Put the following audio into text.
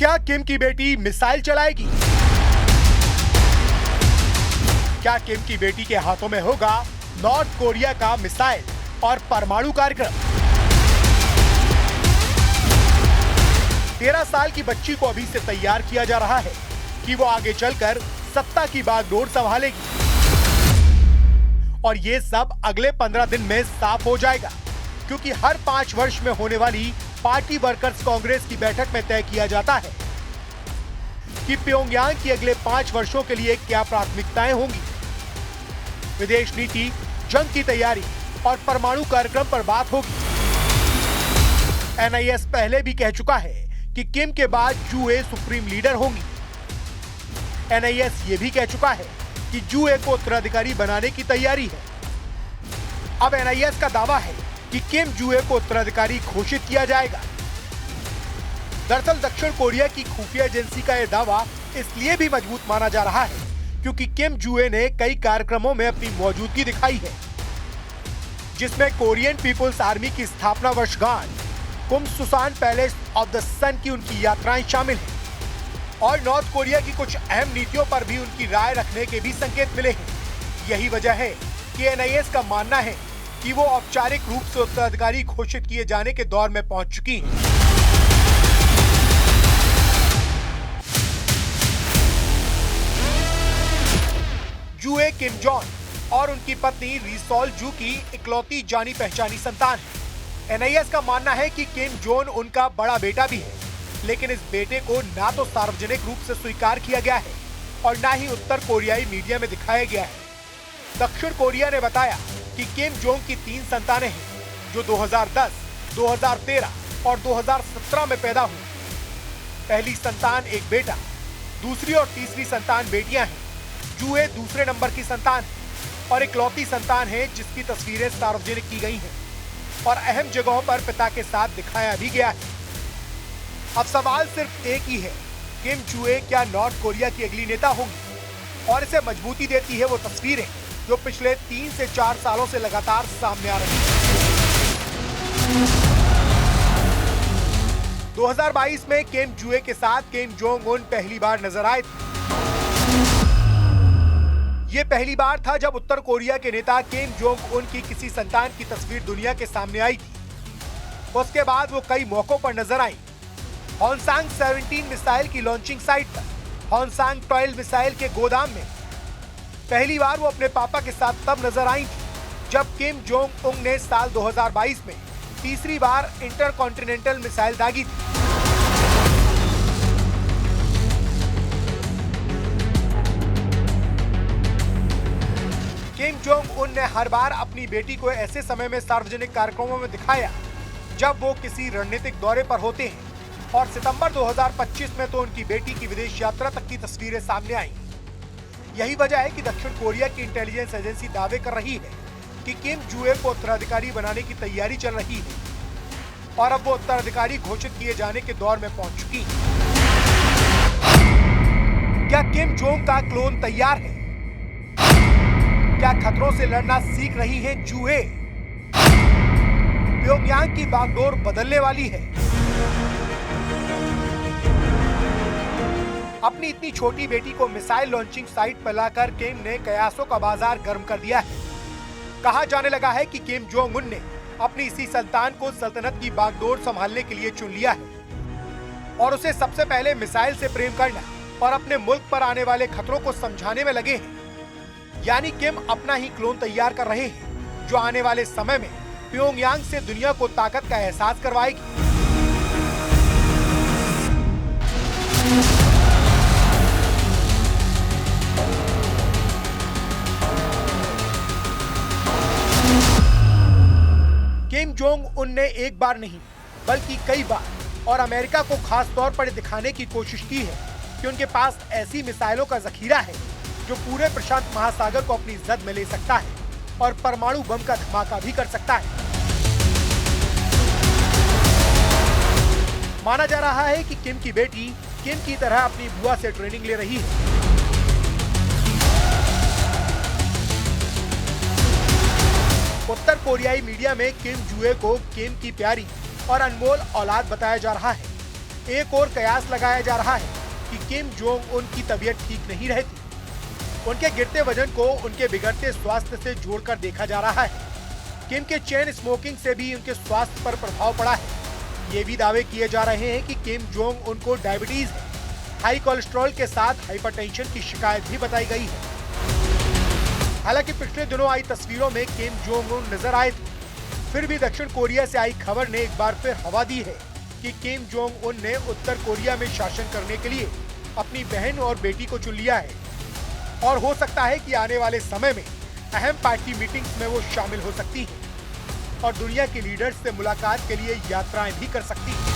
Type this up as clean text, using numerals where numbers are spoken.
क्या किम की बेटी मिसाइल चलाएगी? क्या किम की बेटी के हाथों में होगा नॉर्थ कोरिया का मिसाइल और परमाणु कार्यक्रम? 13 साल की बच्ची को अभी से तैयार किया जा रहा है कि वो आगे चलकर सत्ता की बागडोर संभालेगी। और ये सब अगले 15 दिन में साफ हो जाएगा, क्योंकि हर 5 वर्ष में होने वाली पार्टी वर्कर्स कांग्रेस की बैठक में तय किया जाता है कि प्योंगयांग की अगले 5 वर्षों के लिए क्या प्राथमिकताएं होंगी। विदेश नीति, जंग की तैयारी और परमाणु कार्यक्रम पर बात होगी। एनआईएस पहले भी कह चुका है कि किम के बाद जूए सुप्रीम लीडर होंगी। एनआईएस ये भी कह चुका है कि जूए को उत्तराधिकारी बनाने की तैयारी है। अब एनआईएस का दावा है कि किम जूए को उत्तराधिकारी घोषित किया जाएगा। दरअसल दक्षिण कोरिया की खुफिया एजेंसी का यह दावा इसलिए भी मजबूत माना जा रहा है क्योंकि किम जूए ने कई कार्यक्रमों में अपनी मौजूदगी दिखाई है, जिसमें कोरियन पीपुल्स आर्मी की स्थापना वर्षगांठ, कुमसुसान पैलेस ऑफ द सन की उनकी यात्राएं शामिल हैं और नॉर्थ कोरिया की कुछ अहम नीतियों पर भी उनकी राय रखने के भी संकेत मिले हैं। यही वजह है कि एनआईएस का मानना है कि वो औपचारिक रूप से उत्तराधिकारी घोषित किए जाने के दौर में पहुंच चुकी हैं। जूए किम जॉन और उनकी पत्नी री सोल जू की इकलौती जानी पहचानी संतान है। एनआईएस का मानना है कि किम जोन उनका बड़ा बेटा भी है, लेकिन इस बेटे को ना तो सार्वजनिक रूप से स्वीकार किया गया है और ना ही उत्तर कोरियाई मीडिया में दिखाया गया है। दक्षिण कोरिया ने बताया कि किम जोंग की 3 संतानें हैं जो 2010, 2013 और 2017 में पैदा हुई। पहली संतान एक बेटा, दूसरी और तीसरी संतान बेटियां हैं। जूए दूसरे नंबर की संतान है और इकलौती संतान है जिसकी तस्वीरें सार्वजनिक की गई हैं और अहम जगहों पर पिता के साथ दिखाया भी गया है। अब सवाल सिर्फ एक ही है, किम जूए क्या नॉर्थ कोरिया की अगली नेता होंगी? और इसे मजबूती देती है वो तस्वीरें जो पिछले 3 से 4 सालों से लगातार सामने आ रही हैं। 2022 में किम जूए के साथ किम जोंग उन पहली बार नजर आए थे। ये पहली बार था जब उत्तर कोरिया के नेता किम जोंग उन की किसी संतान की तस्वीर दुनिया के सामने आई थी। उसके बाद वो कई मौकों पर नजर आई। हॉनसांग 17 मिसाइल की लॉन्चिंग साइट पर, हॉनसांग 12 मिसाइल के गोदाम में। पहली बार वो अपने पापा के साथ तब नजर आई थी जब किम जोंग उन ने साल 2022 में तीसरी बार इंटरकॉन्टिनेंटल मिसाइल दागी थी। किम जोंग उन ने हर बार अपनी बेटी को ऐसे समय में सार्वजनिक कार्यक्रमों में दिखाया जब वो किसी रणनीतिक दौरे पर होते हैं और सितंबर 2025 में तो उनकी बेटी की विदेश यात्रा तक की तस्वीरें सामने आईं। यही वजह है कि दक्षिण कोरिया की इंटेलिजेंस एजेंसी दावे कर रही है कि किम जूए को उत्तराधिकारी बनाने की तैयारी चल रही है और अब वो उत्तराधिकारी घोषित किए जाने के दौर में पहुंच चुकी है। क्या किम जोंग का क्लोन तैयार है? क्या खतरों से लड़ना सीख रही है जूए? प्योंगयांग की बागडोर बदलने वाली है। अपनी इतनी छोटी बेटी को मिसाइल लॉन्चिंग साइट पर लाकर किम ने कयासों का बाजार गर्म कर दिया है। कहा जाने लगा है कि किम जोंग उन ने अपनी इसी संतान को सल्तनत की बागडोर संभालने के लिए चुन लिया है और उसे सबसे पहले मिसाइल से प्रेम करना और अपने मुल्क पर आने वाले खतरों को समझाने में लगे हैं। यानी किम अपना ही क्लोन तैयार कर रहे हैं जो आने वाले समय में प्योंगयांग से दुनिया को ताकत का एहसास करवाएगी। किम जोंग उन ने एक बार नहीं बल्कि कई बार और अमेरिका को खास तौर पर दिखाने की कोशिश की है कि उनके पास ऐसी मिसाइलों का जखीरा है जो पूरे प्रशांत महासागर को अपनी जद में ले सकता है और परमाणु बम का धमाका भी कर सकता है। माना जा रहा है कि किम की बेटी किम की तरह अपनी बुआ से ट्रेनिंग ले रही है। उत्तर कोरियाई मीडिया में किम जूए को किम की प्यारी और अनमोल औलाद बताया जा रहा है। एक और कयास लगाया जा रहा है कि किम जोंग उन की तबीयत ठीक नहीं रहती। उनके गिरते वजन को उनके बिगड़ते स्वास्थ्य से जोड़कर देखा जा रहा है। किम के चेन स्मोकिंग से भी उनके स्वास्थ्य पर प्रभाव पड़ा है। ये भी दावे किए जा रहे हैं कि किम जोंग उनको डायबिटीज है। हाई कोलेस्ट्रॉल के साथ हाइपरटेंशन की शिकायत भी बताई गई है। हालांकि पिछले दिनों आई तस्वीरों में किम जोंग उन नजर आए थे। फिर भी दक्षिण कोरिया से आई खबर ने एक बार फिर हवा दी है कि किम जोंग उन ने उत्तर कोरिया में शासन करने के लिए अपनी बहन और बेटी को चुन लिया है और हो सकता है कि आने वाले समय में अहम पार्टी मीटिंग्स में वो शामिल हो सकती है और दुनिया के लीडर्स से मुलाकात के लिए यात्राएं भी कर सकती है।